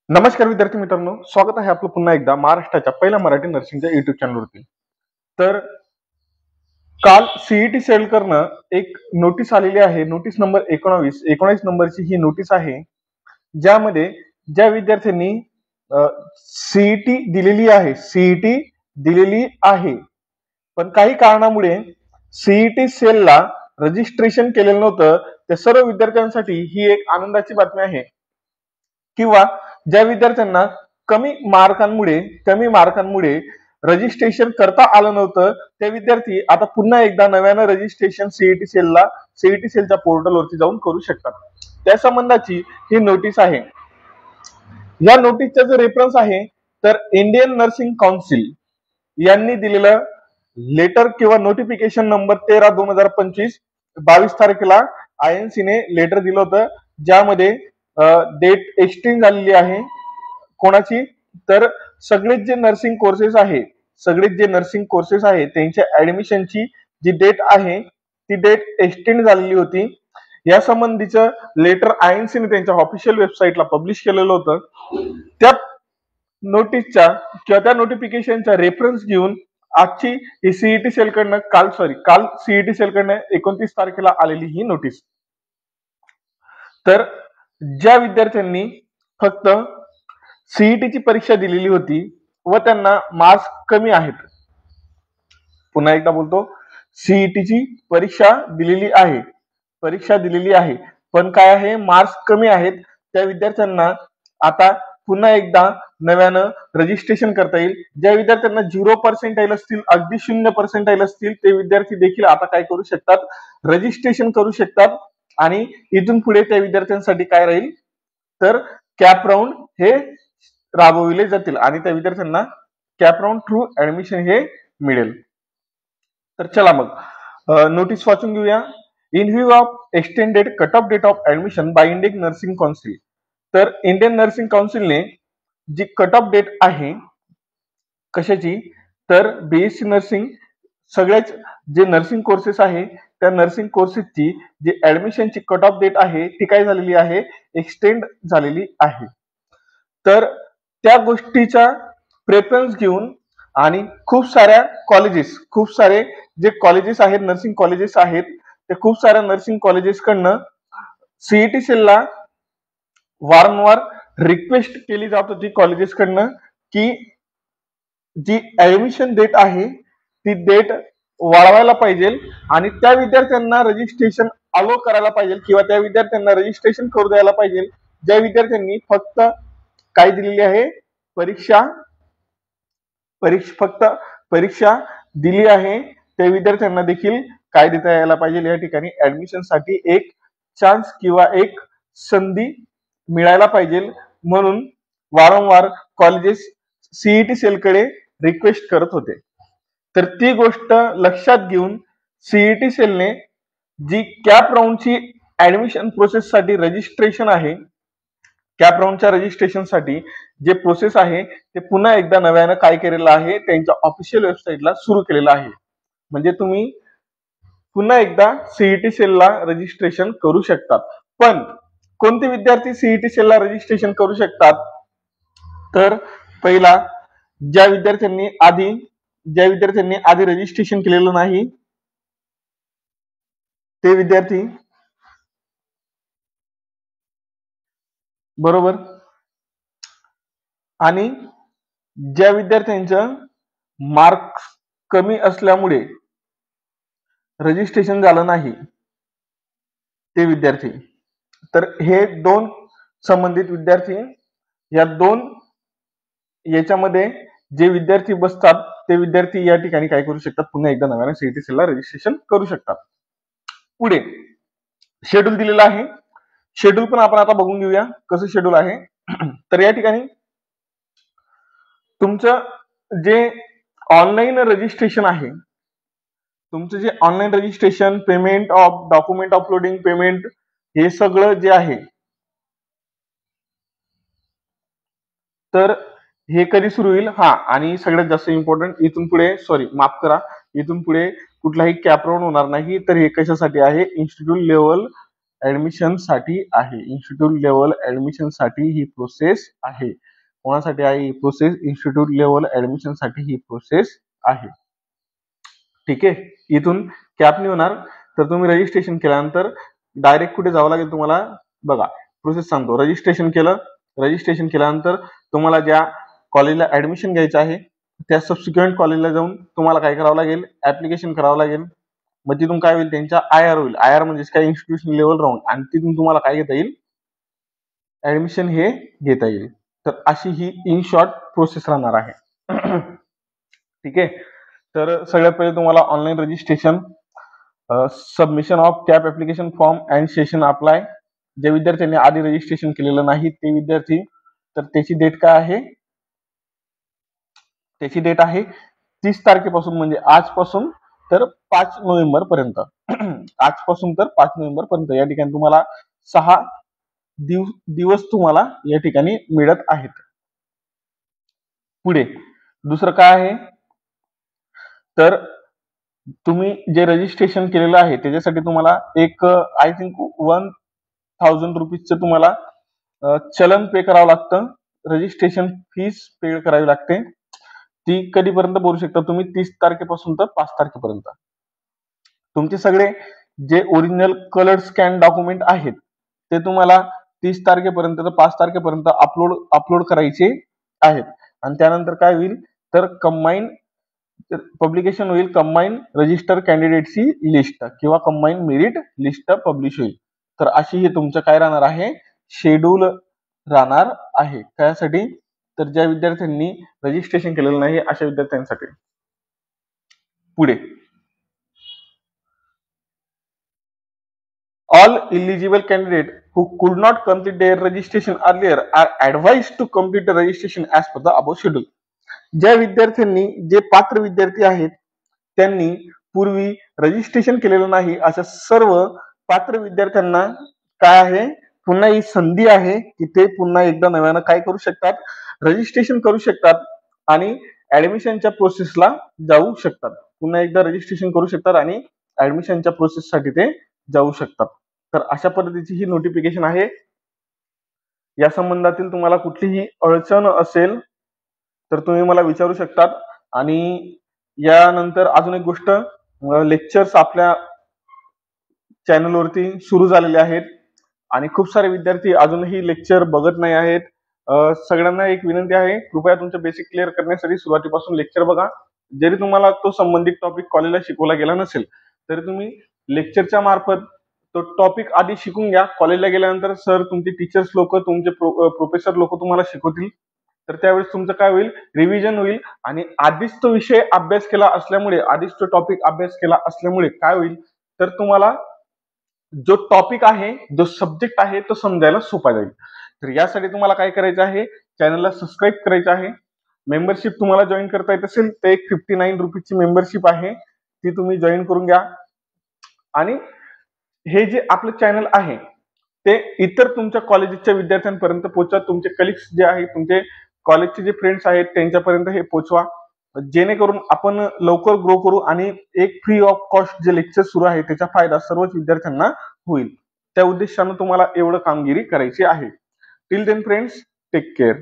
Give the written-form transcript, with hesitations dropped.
नमस्कार विद्यार्थी मित्रांनो, स्वागत आहे आपलं पुन्हा एकदा महाराष्ट्राच्या पहिल्या मराठी नर्सिंगच्या युट्यूब चॅनलवरती. तर काल सीईटी सेल करणं एक नोटीस आलेली आहे. नोटीस नंबर 19 नंबरची ही नोटीस आहे, ज्यामध्ये ज्या विद्यार्थ्यांनी सीईटी दिलेली आहे, पण काही कारणामुळे सीईटी सेलला रजिस्ट्रेशन केलेलं नव्हतं, त्या सर्व विद्यार्थ्यांसाठी ही एक आनंदाची बातमी आहे. किंवा ज्या विद्यार्थ्यांना कमी मार्कांमुळे रजिस्ट्रेशन करता आलं नव्हतं, ते विद्यार्थी आता पुन्हा एकदा नव्यानं रजिस्ट्रेशन सीईटी सेलच्या पोर्टलवरती जाऊन करू शकतात. त्या संबंधाची ही नोटीस आहे. या नोटीसचा जो रेफरन्स आहे, तर इंडियन नर्सिंग काउन्सिल यांनी दिलेलं लेटर किंवा नोटिफिकेशन नंबर 13/2025 22 तारखेला INC ने लेटर दिलं होतं, ज्यामध्ये डेट एक्सटेंड झालेली आहे. कोणाची? तर सगळेच जे नर्सिंग कोर्सेस आहेत त्यांच्या ऍडमिशनची जी डेट आहे ती डेट एक्सटेंड झालेली होती. या संबंधीचं लेटर INC ने त्यांच्या ऑफिशियल वेबसाईटला पब्लिश केलेलं होतं. त्या नोटीसच्या किंवा त्या नोटिफिकेशनचा रेफरन्स घेऊन आजची ही सीईटी सेलकडनं काल सीईटी सेलकडनं 29 तारखेला आलेली ही नोटीस. तर ज्या विद्यार्थ्यांनी फक्त सीईटीची परीक्षा दिलेली होती व त्यांना मार्क्स कमी आहेत, पुन्हा एकदा बोलतो, सीईटीची परीक्षा दिलेली आहे पण काय आहे, मार्क्स कमी आहेत, त्या विद्यार्थ्यांना आता पुन्हा एकदा नव्यानं रजिस्ट्रेशन करता येईल. ज्या विद्यार्थ्यांना 0% असतील, अगदी 0% असतील, ते विद्यार्थी देखील आता काय करू शकतात, रजिस्ट्रेशन करू शकतात. आणि इथून पुढे त्या विद्यार्थ्यांसाठी काय राहील, तर कॅप राऊंड हे राबविले जातील आणि त्या विद्यार्थ्यांना कॅप राऊंड थ्रू ऍडमिशन हे मिळेल. तर चला मग नोटीस वाचून घेऊया. In view of extended cut off date of admission by Indian Nursing Council. तर इंडियन नर्सिंग काउन्सिलने जी कट ऑफ डेट आहे कशाची, तर बीएससी नर्सिंग सगळ्याच जे नर्सिंग कोर्सेस आहे त्या नर्सिंग कोर्सेसची जी ऍडमिशनची कट ऑफ डेट आहे ती काय झालेली आहे, एक्सटेंड झालेली आहे. तर त्या गोष्टीचा प्रेफरन्स घेऊन आणि खूप सारे जे कॉलेजेस आहेत, नर्सिंग कॉलेजेस आहेत, ते खूप साऱ्या नर्सिंग कॉलेजेसकडनं सीईटी सेलला वारंवार रिक्वेस्ट केली जात होती कॉलेजेसकडनं की जी ऍडमिशन डेट आहे ती डेट वाढवायला पाहिजे आणि त्या विद्यार्थ्यांना रजिस्ट्रेशन अलो करायला पाहिजे किंवा त्या विद्यार्थ्यांना रजिस्ट्रेशन करू द्यायला पाहिजे ज्या विद्यार्थ्यांनी फक्त काय दिलेली आहे, फक्त परीक्षा दिली आहे, त्या विद्यार्थ्यांना देखील काय देता यायला पाहिजे, या ठिकाणी ऍडमिशन साठी एक चान्स किंवा एक संधी मिळायला पाहिजे. म्हणून वारंवार कॉलेजेस सीईटी सेलकडे रिक्वेस्ट करत होते. तर ती गोष्ट लक्षात घेऊन सीईटी सेलने जी कॅप राऊंडची ऍडमिशन प्रोसेस साठी रजिस्ट्रेशन आहे, कॅप राऊंडच्या रजिस्ट्रेशन साठी जे प्रोसेस आहे ते पुन्हा एकदा नव्यानं काय केलेलं आहे, त्यांच्या ऑफिशियल वेबसाईटला सुरू केलेलं आहे. म्हणजे तुम्ही पुन्हा एकदा सीईटी सेलला रजिस्ट्रेशन करू शकतात. पण कोणते विद्यार्थी सीईटी सेलला रजिस्ट्रेशन करू शकतात, तर पहिला ज्या विद्यार्थ्यांनी आधी रजिस्ट्रेशन केलेलं नाही ते विद्यार्थी, बरोबर, आणि ज्या विद्यार्थ्यांचं मार्क्स कमी असल्यामुळे रजिस्ट्रेशन झालं नाही ते विद्यार्थी. तर हे दोन संबंधित विद्यार्थी, या दोन याच्यामध्ये जे विद्यार्थी बसतात ते विद्यार्थी या ठिकाणी काय करू शकतात, पुन्हा एकदा नव्याने सीईटी सेलला रजिस्ट्रेशन करू शकतात. पुढे शेड्यूल दिलेला आहे, शेड्यूल पण आपण आता बघून घेऊया कसं शेड्यूल आहे. तर या ठिकाणी तुमचं जे ऑनलाईन रजिस्ट्रेशन आहे, तुमचं जे online registration, payment of document uploading, payment, हे सगळं जे आहे, तर हे कधी सुरू होईल, आणि सगळ्यात जास्त इम्पॉर्टंट, इथून पुढे कुठलाही कॅप राऊंड होणार नाही. तर हे कशासाठी आहे, इन्स्टिट्यूट लेवल ऍडमिशन साठी आहे. इन्स्टिट्यूट लेवल ऍडमिशन साठी ही प्रोसेस आहे. कोणासाठी आहे ही प्रोसेस? इन्स्टिट्यूट लेवल ऍडमिशन साठी ही प्रोसेस आहे. ठीक आहे. इथून कॅप नाही होणार. तर तुम्ही रजिस्ट्रेशन केल्यानंतर डायरेक्ट कुठे जावं लागेल तुम्हाला? बघा, प्रोसेस सांगतो. रजिस्ट्रेशन केलं. रजिस्ट्रेशन केल्यानंतर तुम्हाला ज्या कॉलेजला ऍडमिशन घ्यायचं आहे त्या सबसिक्वेंट कॉलेजला जाऊन तुम्हाला काय करावं लागेल? ऍप्लिकेशन करावं लागेल. मग तिथून काय होईल? त्यांच्या आय आर होईल. आय आर म्हणजे काय? इन्स्टिट्यूशन लेवल राहून, आणि तिथून तुम्हाला काय घेता येईल? ऍडमिशन हे घेता येईल. तर अशी ही इन शॉर्ट प्रोसेस राहणार आहे. ठीक आहे. तर सगळ्यात पहिले तुम्हाला online registration, submission of cap application form and session apply. जे विद्यार्थ्यांनी आधी रजिस्ट्रेशन केलेलं नाही ते विद्यार्थी, तर त्याची डेट काय आहे? त्याची डेट आहे 30 तारखेपासून, म्हणजे आजपासून तर 5 नोव्हेंबर पर्यंत. आजपासून तर 5 नोव्हेंबर पर्यंत या ठिकाणी तुम्हाला 6 दिवस तुम्हाला या ठिकाणी मिळत आहेत. पुढे दुसरं काय आहे? तर तुम्ही जे रजिस्ट्रेशन केलेलं आहे त्याच्यासाठी तुम्हाला एक आय थिंक 1000 रुपीजचं तुम्हाला चलन पे करावं लागतं. रजिस्ट्रेशन फीस पे करावी लागते. ती कधीपर्यंत भरू शकता तुम्ही? 30 तारखेपासून तर 5 तारखेपर्यंत. तुमचे सगळे जे ओरिजिनल कलर स्कॅन डॉक्युमेंट आहेत ते तुम्हाला 30 तारखेपर्यंत तर 5 तारखेपर्यंत अपलोड करायचे आहेत. आणि त्यानंतर काय होईल? तर कंबाईन पब्लिकेशन होईल. कंबाईन रजिस्टर कॅन्डिडेटची लिस्ट किंवा कंबाईन मेरिट लिस्ट पब्लिश होईल. तर अशी ही तुमचं काय राहणार आहे? शेड्यूल राहणार आहे. त्यासाठी तर ज्या विद्यार्थ्यांनी रजिस्ट्रेशन केलेलं नाही अशा विद्यार्थ्यांसाठी. पुढे all eligible candidate who could not complete their registration earlier are advised to complete the registration as per the above schedule. ज्या विद्यार्थ्यांनी, जे पात्र विद्यार्थी आहेत त्यांनी पूर्वी रजिस्ट्रेशन केलेलं नाही अशा सर्व पात्र विद्यार्थ्यांना काय आहे? पुन्हा ही संधी आहे की ते पुन्हा एकदा नव्यानं काय करू शकतात? रजिस्ट्रेशन करू शकतात आणि ऍडमिशनच्या प्रोसेसला जाऊ शकतात. पुन्हा एकदा रजिस्ट्रेशन करू शकतात आणि ऍडमिशनच्या प्रोसेससाठी ते जाऊ शकतात. तर अशा पद्धतीची ही नोटिफिकेशन आहे. या संबंधातील तुम्हाला कुठलीही अडचण असेल तर तुम्ही मला विचारू शकतात. आणि यानंतर अजून एक गोष्ट, लेक्चर्स आपल्या चॅनलवरती सुरू झालेले आहेत आणि खूप सारे विद्यार्थी अजूनही लेक्चर बघत नाही आहेत. सगळ्यांना एक विनंती आहे, कृपया तुमचं बेसिक क्लिअर करण्यासाठी सुरुवातीपासून लेक्चर बघा. जरी तुम्हाला तो संबंधित टॉपिक कॉलेजला शिकवला गेला नसेल तरी तुम्ही लेक्चरच्या मार्फत तो टॉपिक आधी शिकून घ्या. कॉलेजला गेल्यानंतर सर, तुमचे टीचर्स लोक, तुमचे प्रोफेसर लोक तुम्हाला शिकवतील. तर त्यावेळेस तुमचं काय होईल? रिव्हिजन होईल. आणि आधीच तो विषय अभ्यास केला असल्यामुळे, आधीच तो टॉपिक अभ्यास केला असल्यामुळे काय होईल? तर तुम्हाला जो टॉपिक आहे, जो सब्जेक्ट आहे तो समजायला सोपा जाईल. तर यासाठी तुम्हाला काय करायचं आहे? चॅनलला सबस्क्राईब करायचं आहे. मेंबरशिप तुम्हाला जॉईन करता येत असेल तर एक 59 रुपीजची मेंबरशिप आहे, ती तुम्ही जॉईन करून घ्या. आणि हे जे आपलं चॅनल आहे ते इतर तुमच्या कॉलेजच्या विद्यार्थ्यांपर्यंत पोहोचवा. तुमचे कलिग्स जे आहेत, तुमचे कॉलेजचे जे फ्रेंड्स आहेत त्यांच्यापर्यंत हे पोहोचवा, जेणेकरून आपण लवकर ग्रो करू आणि एक फ्री ऑफ कॉस्ट जे लेक्चर सुरू आहे त्याचा फायदा सर्वच विद्यार्थ्यांना होईल. त्या उद्देशानं तुम्हाला एवढं कामगिरी करायची आहे. Till then friends, take care.